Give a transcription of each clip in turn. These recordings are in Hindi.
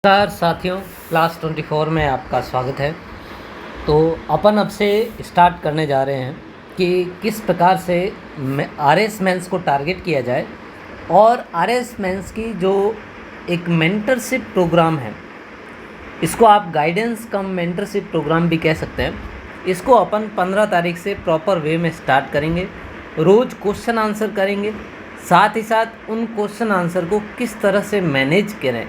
नमस्कार साथियों, क्लास 24 में आपका स्वागत है। तो अपन अब से स्टार्ट करने जा रहे हैं कि किस प्रकार से आरएस मेंस को टारगेट किया जाए और आरएस मेंस की जो एक मेंटरशिप प्रोग्राम है, इसको आप गाइडेंस कम मेंटरशिप प्रोग्राम भी कह सकते हैं। इसको अपन 15 तारीख से प्रॉपर वे में स्टार्ट करेंगे। रोज़ क्वेश्चन आंसर करेंगे, साथ ही साथ उन क्वेश्चन आंसर को किस तरह से मैनेज करें,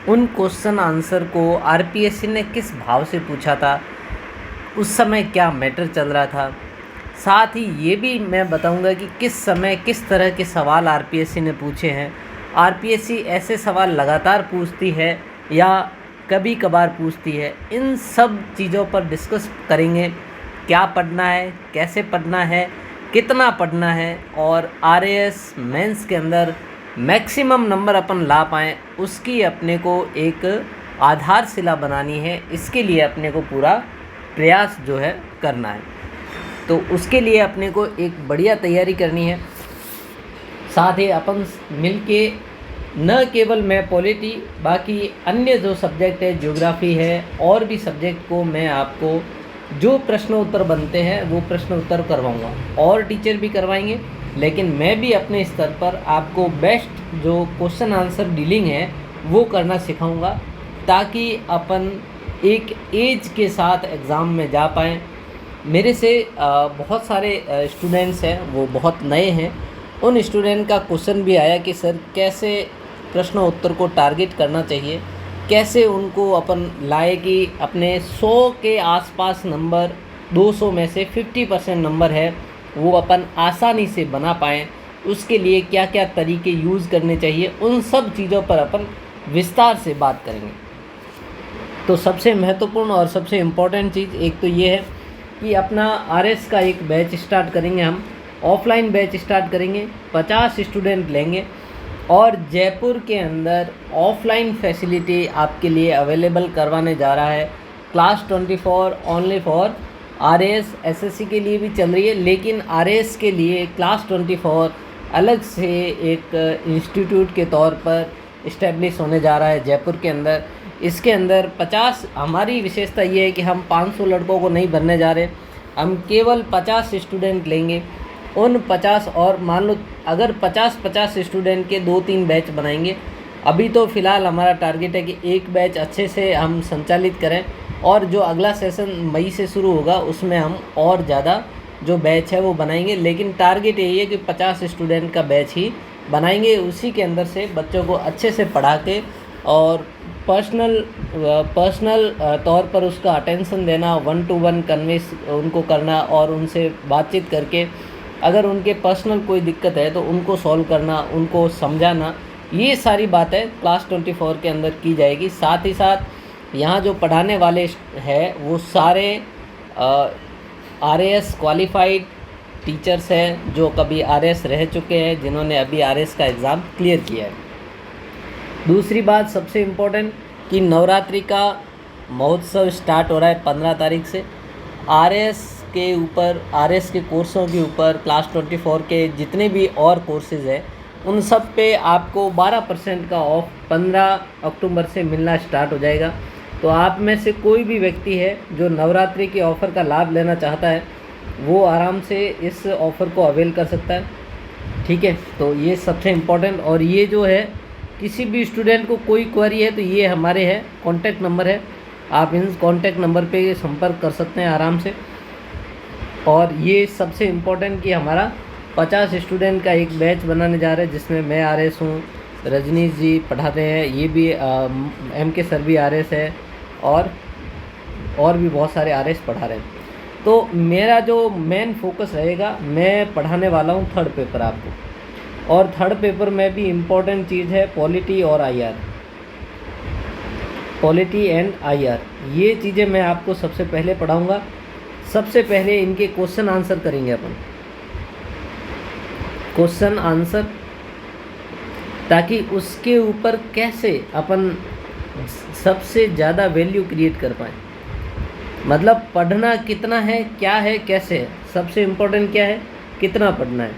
उन क्वेश्चन आंसर को आरपीएससी ने किस भाव से पूछा था, उस समय क्या मैटर चल रहा था। साथ ही ये भी मैं बताऊंगा कि किस समय किस तरह के सवाल आरपीएससी ने पूछे हैं। आरपीएससी ऐसे सवाल लगातार पूछती है या कभी कभार पूछती है। इन सब चीज़ों पर डिस्कस करेंगे। क्या पढ़ना है, कैसे पढ़ना है, कितना पढ़ना है और आरएएस मेंस के अंदर मैक्सिमम नंबर अपन ला पाएँ, उसकी अपने को एक आधारशिला बनानी है। इसके लिए अपने को पूरा प्रयास जो है करना है। तो उसके लिए अपने को एक बढ़िया तैयारी करनी है। साथ ही अपन मिलके न केवल मैं पॉलिटी, बाकी अन्य जो सब्जेक्ट है, ज्योग्राफी है और भी सब्जेक्ट को मैं आपको जो प्रश्न उत्तर बनते हैं वो प्रश्न उत्तर करवाऊँगा और टीचर भी करवाएंगे। लेकिन मैं भी अपने स्तर पर आपको बेस्ट जो क्वेश्चन आंसर डीलिंग है वो करना सिखाऊंगा, ताकि अपन एक एज के साथ एग्ज़ाम में जा पाएँ। मेरे से बहुत सारे स्टूडेंट्स हैं, वो बहुत नए हैं। उन स्टूडेंट का क्वेश्चन भी आया कि सर कैसे प्रश्न उत्तर को टारगेट करना चाहिए, कैसे उनको अपन लाए कि अपने 100 के आसपास नंबर, 200 में से 50% नंबर है वो अपन आसानी से बना पाएँ। उसके लिए क्या क्या तरीके यूज़ करने चाहिए, उन सब चीज़ों पर अपन विस्तार से बात करेंगे। तो सबसे महत्वपूर्ण और सबसे इम्पोर्टेंट चीज़ एक तो ये है कि अपना आरएस का एक बैच स्टार्ट करेंगे। हम ऑफलाइन बैच स्टार्ट करेंगे, 50 स्टूडेंट लेंगे और जयपुर के अंदर ऑफलाइन फैसिलिटी आपके लिए अवेलेबल करवाने जा रहा है। Class 24 only for RAS SSC के लिए भी चल रही है, लेकिन आरएएस के लिए क्लास 24 अलग से एक इंस्टीट्यूट के तौर पर इस्टेब्लिश होने जा रहा है जयपुर के अंदर। इसके अंदर 50, हमारी विशेषता ये है कि हम 500 लड़कों को नहीं भरने जा रहे, हम केवल 50 स्टूडेंट लेंगे। उन 50 और मान लो अगर 50 स्टूडेंट के 2-3 बैच बनाएंगे। अभी तो फ़िलहाल हमारा टारगेट है कि एक बैच अच्छे से हम संचालित करें और जो अगला सेशन मई से शुरू होगा उसमें हम और ज़्यादा जो बैच है वो बनाएंगे। लेकिन टारगेट यही है कि 50 स्टूडेंट का बैच ही बनाएंगे। उसी के अंदर से बच्चों को अच्छे से पढ़ा के और पर्सनल तौर पर उसका अटेंशन देना, 1 to 1 कन्विंस उनको करना और उनसे बातचीत करके अगर उनके पर्सनल कोई दिक्कत है तो उनको सॉल्व करना, उनको समझाना, ये सारी बातें क्लास 24 के अंदर की जाएगी। साथ ही साथ यहाँ जो पढ़ाने वाले हैं वो सारे आरएएस क्वालिफाइड टीचर्स हैं, जो कभी आरएएस रह चुके हैं, जिन्होंने अभी आरएएस का एग्ज़ाम क्लियर किया है। दूसरी बात सबसे इम्पोर्टेंट कि नवरात्रि का महोत्सव स्टार्ट हो रहा है 15 तारीख से। आरएएस के ऊपर, आरएएस के कोर्सों के ऊपर क्लास 24 के जितने भी और कोर्सेज़ हैं उन सब पे आपको 12% का ऑफ 15 अक्टूबर से मिलना स्टार्ट हो जाएगा। तो आप में से कोई भी व्यक्ति है जो नवरात्रि के ऑफ़र का लाभ लेना चाहता है वो आराम से इस ऑफ़र को अवेल कर सकता है। ठीक है, तो ये सबसे इम्पोर्टेंट। और ये जो है किसी भी स्टूडेंट को कोई क्वेरी है तो ये हमारे है कॉन्टैक्ट नंबर है, आप इन कॉन्टैक्ट नंबर पे संपर्क कर सकते हैं आराम से। और ये सबसे इम्पोर्टेंट कि हमारा 50 स्टूडेंट का एक बैच बनाने जा रहे हैं, जिसमें मैं आरएस हूँ, रजनीश जी पढ़ाते हैं, ये भी एम के सर भी आरएस है और भी बहुत सारे आरएस पढ़ा रहे हैं। तो मेरा जो मेन फोकस रहेगा, मैं पढ़ाने वाला हूँ थर्ड पेपर आपको, और थर्ड पेपर में भी इम्पोर्टेंट चीज़ है पॉलिटी और आईआर, पॉलिटी एंड आईआर। ये चीज़ें मैं आपको सबसे पहले पढ़ाऊँगा। सबसे पहले इनके क्वेश्चन आंसर करेंगे अपन, क्वेश्चन आंसर, ताकि उसके ऊपर कैसे अपन सबसे ज़्यादा वैल्यू क्रिएट कर पाएँ। मतलब पढ़ना कितना है, क्या है, कैसे है। सबसे इम्पोर्टेंट क्या है, कितना पढ़ना है,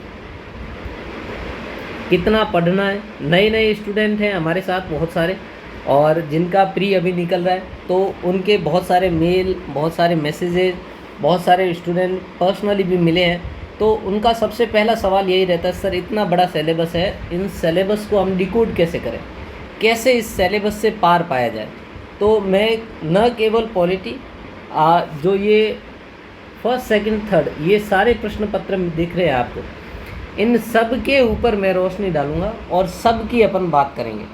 कितना पढ़ना है। नए नए स्टूडेंट हैं हमारे साथ बहुत सारे, और जिनका प्री अभी निकल रहा है तो उनके बहुत सारे मेल, बहुत सारे मैसेजेस, बहुत सारे स्टूडेंट पर्सनली भी मिले हैं। तो उनका सबसे पहला सवाल यही रहता है, सर इतना बड़ा सिलेबस है, इन सिलेबस को हम डिकोड कैसे करें, कैसे इस सिलेबस से पार पाया जाए। तो मैं न केवल पॉलिटी, जो ये फर्स्ट सेकंड थर्ड ये सारे प्रश्न पत्र में दिख रहे हैं आपको, इन सब के ऊपर मैं रोशनी डालूंगा और सब की अपन बात करेंगे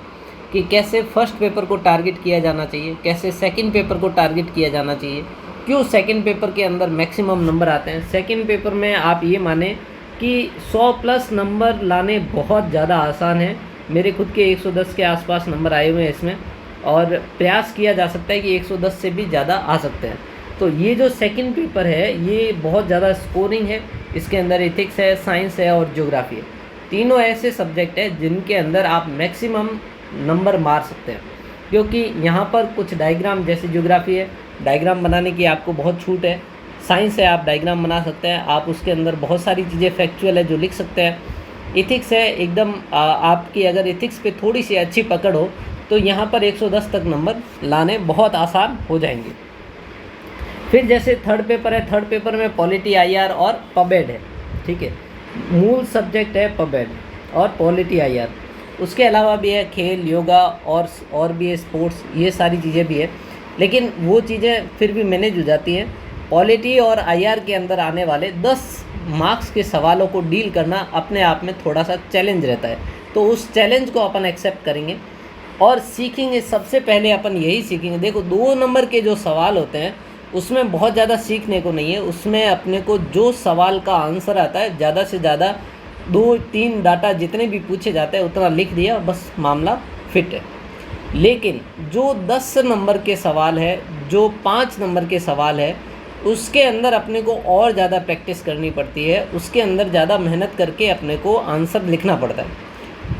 कि कैसे फर्स्ट पेपर को टारगेट किया जाना चाहिए, कैसे सेकंड पेपर को टारगेट किया जाना चाहिए, क्यों सेकंड पेपर के अंदर मैक्सिमम नंबर आते हैं। सेकंड पेपर में आप ये माने कि 100+ नंबर लाने बहुत ज़्यादा आसान है। मेरे खुद के 110 के आसपास नंबर आए हुए हैं इसमें, और प्रयास किया जा सकता है कि 110 से भी ज़्यादा आ सकते हैं। तो ये जो सेकंड पेपर है ये बहुत ज़्यादा स्कोरिंग है। इसके अंदर एथिक्स है, साइंस है और ज्योग्राफी है। तीनों ऐसे सब्जेक्ट है जिनके अंदर आप मैक्सिमम नंबर मार सकते हैं, क्योंकि यहाँ पर कुछ डायग्राम, जैसे ज्योग्राफी है डायग्राम बनाने की आपको बहुत छूट है, साइंस है आप डायग्राम बना सकते हैं, आप उसके अंदर बहुत सारी चीज़ें फैक्चुअल है जो लिख सकते हैं। एथिक्स है एकदम आपकी अगर एथिक्स पे थोड़ी सी अच्छी पकड़ हो तो यहाँ पर 110 तक नंबर लाने बहुत आसान हो जाएंगे। फिर जैसे थर्ड पेपर है, थर्ड पेपर में पॉलिटी, आईआर और पबेड है, ठीक है। मूल सब्जेक्ट है पबेड और पॉलिटी, आईआर। उसके अलावा भी है खेल, योगा और भी है स्पोर्ट्स, ये सारी चीज़ें भी है, लेकिन वो चीज़ें फिर भी मैनेज हो जाती हैं। पॉलिटी और आईआर के अंदर आने वाले 10 मार्क्स के सवालों को डील करना अपने आप में थोड़ा सा चैलेंज रहता है, तो उस चैलेंज को अपन एक्सेप्ट करेंगे और सीखेंगे। सबसे पहले अपन यही सीखेंगे, देखो 2 नंबर के जो सवाल होते हैं उसमें बहुत ज़्यादा सीखने को नहीं है, उसमें अपने को जो सवाल का आंसर आता है ज़्यादा से ज़्यादा 2-3 डाटा जितने भी पूछे जाते हैं उतना लिख दिया, बस मामला फिट है। लेकिन जो 10 नंबर के सवाल है, जो 5 नंबर के सवाल है, उसके अंदर अपने को और ज़्यादा प्रैक्टिस करनी पड़ती है, उसके अंदर ज़्यादा मेहनत करके अपने को आंसर लिखना पड़ता है।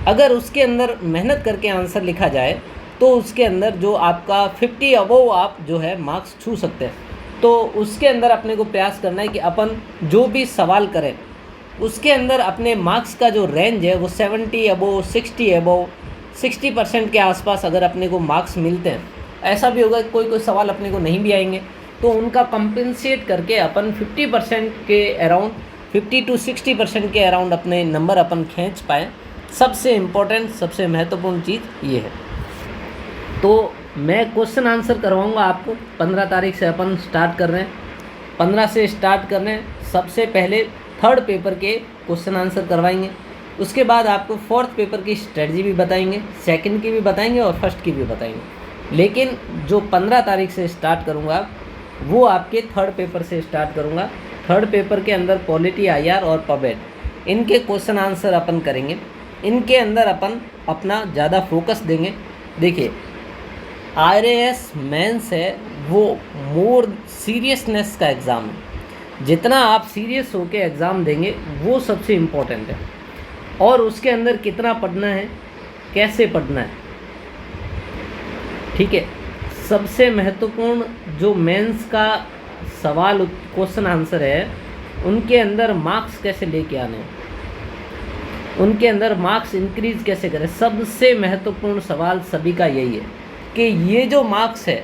अगर उसके अंदर मेहनत करके आंसर लिखा जाए तो उसके अंदर जो आपका 50 अबव आप जो है मार्क्स छू सकते हैं। तो उसके अंदर अपने को प्रयास करना है कि अपन जो भी सवाल करें उसके अंदर अपने मार्क्स का जो रेंज है वो 70 अबव, 60 अबव, 60% के आसपास अगर अपने को मार्क्स मिलते हैं। ऐसा भी होगा कि कोई सवाल अपने को नहीं भी आएंगे तो उनका कंपेंसेट करके अपन 50% के अराउंड, 50 to 60% के अराउंड अपने नंबर अपन खींच पाएँ। सबसे इम्पोर्टेंट, सबसे महत्वपूर्ण चीज़ ये है। तो मैं क्वेश्चन आंसर करवाऊंगा आपको। 15 तारीख से अपन स्टार्ट कर रहे हैं, 15 से स्टार्ट कर रहे हैं। सबसे पहले थर्ड पेपर के क्वेश्चन आंसर करवाएंगे, उसके बाद आपको फोर्थ पेपर की स्ट्रेटजी भी बताएंगे, सेकंड की भी बताएंगे और फर्स्ट की भी बताएंगे। लेकिन जो 15 तारीख से स्टार्ट करूंगा वो आपके थर्ड पेपर से स्टार्ट करूंगा। थर्ड पेपर के अंदर पॉलिटी, आईआर और पबेड, इनके क्वेश्चन आंसर अपन करेंगे। इनके अंदर अपन अपना ज़्यादा फोकस देंगे। देखिए आरएएस मेंस है वो मोर सीरियसनेस का एग्ज़ाम है, जितना आप सीरियस होकर एग्ज़ाम देंगे वो सबसे इम्पोर्टेंट है। और उसके अंदर कितना पढ़ना है, कैसे पढ़ना है, ठीक है। सबसे महत्वपूर्ण जो मेंस का सवाल क्वेश्चन आंसर है, उनके अंदर मार्क्स कैसे लेके आने हैं, उनके अंदर मार्क्स इंक्रीज कैसे करें। सबसे महत्वपूर्ण सवाल सभी का यही है कि ये जो मार्क्स है,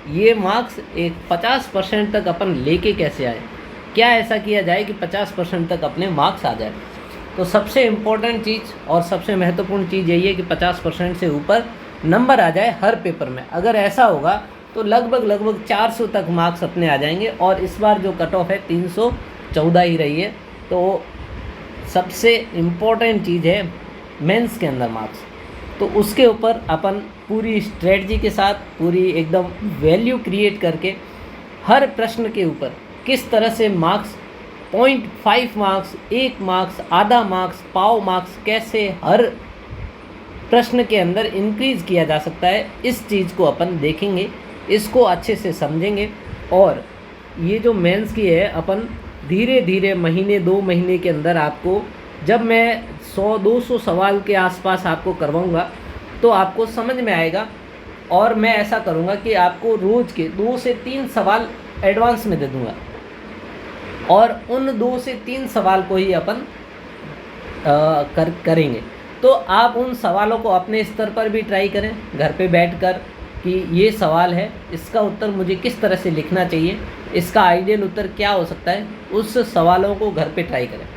ये मार्क्स एक 50% तक अपन लेके कैसे आए, क्या ऐसा किया जाए कि 50% तक अपने मार्क्स आ जाए। तो सबसे इम्पोर्टेंट चीज़ और सबसे महत्वपूर्ण चीज़ यही है कि 50% से ऊपर नंबर आ जाए हर पेपर में। अगर ऐसा होगा तो लगभग 400 तक मार्क्स अपने आ जाएंगे। और इस बार जो कट ऑफ है 314 ही रही है। तो सबसे इम्पोर्टेंट चीज़ है मेंस के अंदर मार्क्स। तो उसके ऊपर अपन पूरी स्ट्रेटजी के साथ, पूरी एकदम वैल्यू क्रिएट करके हर प्रश्न के ऊपर किस तरह से मार्क्स, 0.5 मार्क्स, 1 मार्क्स, आधा मार्क्स, पाव मार्क्स, कैसे हर प्रश्न के अंदर इंक्रीज़ किया जा सकता है, इस चीज़ को अपन देखेंगे, इसको अच्छे से समझेंगे। और ये जो मेंस की है अपन धीरे धीरे महीने 2 महीने के अंदर आपको, जब मैं 100-200 सवाल के आसपास आपको करवाऊंगा तो आपको समझ में आएगा। और मैं ऐसा करूंगा कि आपको रोज़ के 2 से 3 सवाल एडवांस में दे दूंगा और उन 2 से 3 सवाल को ही अपन करेंगे। तो आप उन सवालों को अपने स्तर पर भी ट्राई करें घर पे बैठकर कि ये सवाल है, इसका उत्तर मुझे किस तरह से लिखना चाहिए, इसका आइडियल उत्तर क्या हो सकता है। उस सवालों को घर पे ट्राई करें।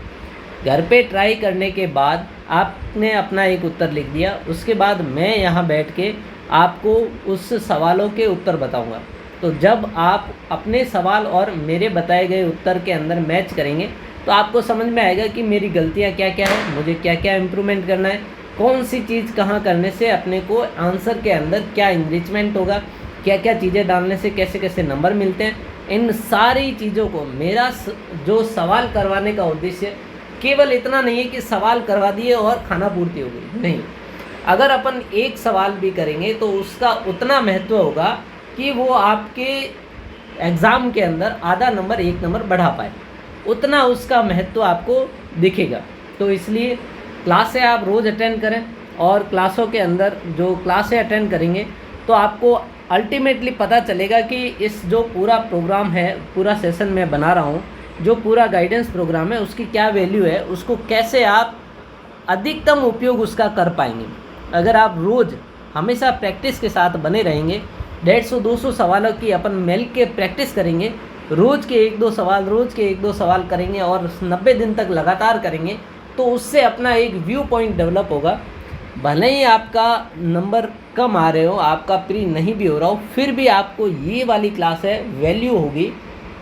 घर पे ट्राई करने के बाद आपने अपना एक उत्तर लिख दिया, उसके बाद मैं यहाँ बैठ के आपको उस सवालों के उत्तर बताऊँगा। तो जब आप अपने सवाल और मेरे बताए गए उत्तर के अंदर मैच करेंगे तो आपको समझ में आएगा कि मेरी गलतियाँ क्या क्या है, मुझे क्या क्या इम्प्रूवमेंट करना है, कौन सी चीज़ कहाँ करने से अपने को आंसर के अंदर क्या इंरिचमेंट होगा, क्या क्या चीज़ें डालने से कैसे कैसे नंबर मिलते हैं। इन सारी चीज़ों को मेरा जो सवाल करवाने का उद्देश्य केवल इतना नहीं है कि सवाल करवा दिए और खाना पूर्ति हो गई, नहीं। अगर अपन एक सवाल भी करेंगे तो उसका उतना महत्व होगा कि वो आपके एग्ज़ाम के अंदर आधा नंबर 1 नंबर बढ़ा पाए, उतना उसका महत्व आपको दिखेगा। तो इसलिए क्लासें आप रोज़ अटेंड करें, और क्लासों के अंदर जो क्लासें अटेंड करेंगे तो आपको अल्टीमेटली पता चलेगा कि इस जो पूरा प्रोग्राम है, पूरा सेशन मैं बना रहा हूँ, जो पूरा गाइडेंस प्रोग्राम है उसकी क्या वैल्यू है, उसको कैसे आप अधिकतम उपयोग उसका कर पाएंगे। अगर आप रोज़ हमेशा प्रैक्टिस के साथ बने रहेंगे, 150-200 सवालों की अपन मिल के प्रैक्टिस करेंगे, रोज़ के 1-2 सवाल करेंगे और 90 दिन तक लगातार करेंगे, तो उससे अपना एक व्यू पॉइंट डेवलप होगा। भले ही आपका नंबर कम आ रहे हो, आपका प्री नहीं भी हो रहा हो, फिर भी आपको ये वाली क्लास है, वैल्यू होगी।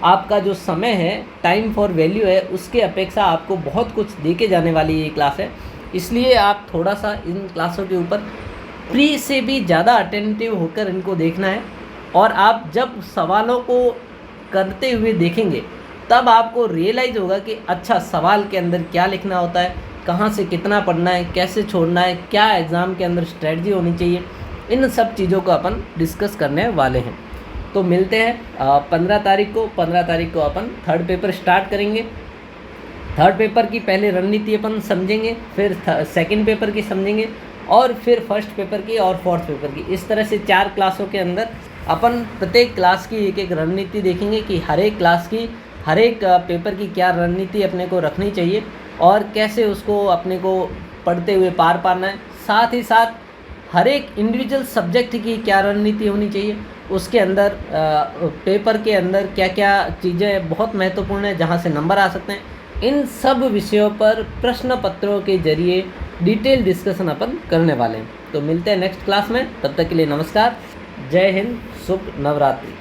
आपका जो समय है, टाइम फॉर वैल्यू है, उसके अपेक्षा आपको बहुत कुछ दे के जाने वाली ये क्लास है। इसलिए आप थोड़ा सा इन क्लासों के ऊपर प्री से भी ज़्यादा अटेंटिव होकर इनको देखना है। और आप जब सवालों को करते हुए देखेंगे तब आपको रियलाइज़ होगा कि अच्छा सवाल के अंदर क्या लिखना होता है, कहाँ से कितना पढ़ना है, कैसे छोड़ना है, क्या एग्ज़ाम के अंदर स्ट्रेटजी होनी चाहिए, इन सब चीज़ों को अपन डिस्कस करने वाले हैं। तो मिलते हैं 15 तारीख को अपन थर्ड पेपर स्टार्ट करेंगे। थर्ड पेपर की पहले रणनीति अपन समझेंगे, फिर सेकंड पेपर की समझेंगे, और फिर फर्स्ट पेपर की और फोर्थ पेपर की। इस तरह से 4 क्लासों के अंदर अपन प्रत्येक क्लास की एक एक रणनीति देखेंगे कि हर एक क्लास की, हर एक पेपर की क्या रणनीति अपने को रखनी चाहिए और कैसे उसको अपने को पढ़ते हुए पार पाना है। साथ ही साथ हर एक इंडिविजुअल सब्जेक्ट की क्या रणनीति होनी चाहिए, उसके अंदर पेपर के अंदर क्या क्या चीज़ें बहुत महत्वपूर्ण है जहाँ से नंबर आ सकते हैं। इन सब विषयों पर प्रश्न पत्रों के जरिए डिटेल डिस्कशन अपन करने वाले हैं। तो मिलते हैं नेक्स्ट क्लास में, तब तक के लिए नमस्कार, जय हिंद, शुभ नवरात्रि।